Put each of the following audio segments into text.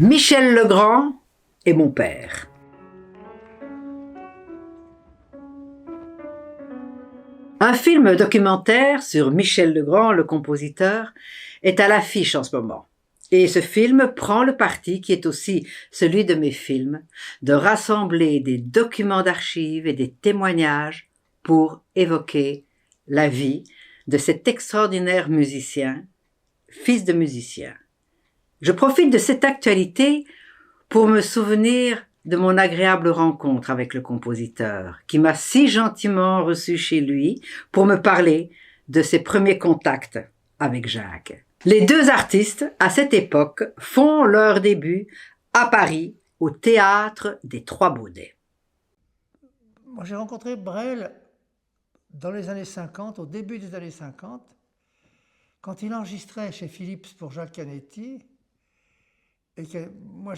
Michel Legrand est mon père. Un film documentaire sur Michel Legrand, le compositeur, est à l'affiche en ce moment. Et ce film prend le parti, qui est aussi celui de mes films, de rassembler des documents d'archives et des témoignages pour évoquer la vie de cet extraordinaire musicien, fils de musicien. Je profite de cette actualité pour me souvenir de mon agréable rencontre avec le compositeur, qui m'a si gentiment reçu chez lui pour me parler de ses premiers contacts avec Jacques. Les deux artistes, à cette époque, font leur début à Paris, au Théâtre des Trois Baudets. Moi, j'ai rencontré Brel dans les années 50, au début des années 50, quand il enregistrait chez Philips pour Jacques Canetti. Et que, moi,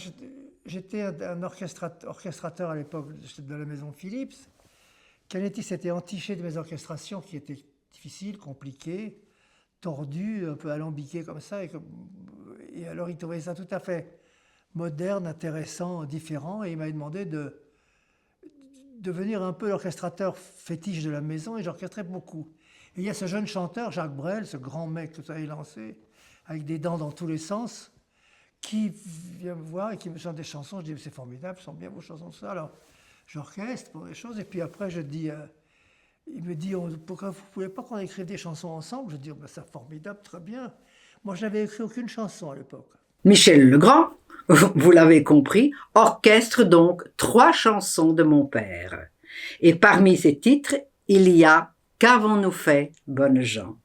j'étais un orchestrateur à l'époque de la maison Philips. Canetti s'était entiché de mes orchestrations qui étaient difficiles, compliquées, tordues, un peu alambiquées comme ça. Et alors, il trouvait ça tout à fait moderne, intéressant, différent. Et il m'a demandé de devenir un peu l'orchestrateur fétiche de la maison. Et j'orchestrais beaucoup. Et il y a ce jeune chanteur, Jacques Brel, ce grand mec tout à fait élancé, avec des dents dans tous les sens, qui vient me voir et qui me chante des chansons. Je dis, c'est formidable, je chante bien vos chansons, ça. Alors, j'orchestre pour des choses. Et puis après, je dis, il me dit, pourquoi vous ne pouvez pas qu'on écrive des chansons ensemble? Je dis, c'est formidable, très bien. Moi, je n'avais écrit aucune chanson à l'époque. Michel Legrand, vous l'avez compris, orchestre donc 3 chansons de mon père. Et parmi ces titres, il y a « Qu'avons-nous fait, bonnes gens ?»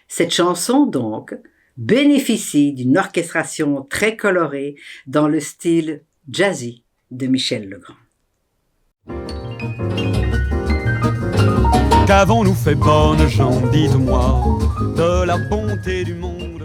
Cette chanson, donc, bénéficie d'une orchestration très colorée dans le style jazzy de Michel Legrand. Qu'avons-nous fait, bonnes gens, dites-moi, de la bonté du monde?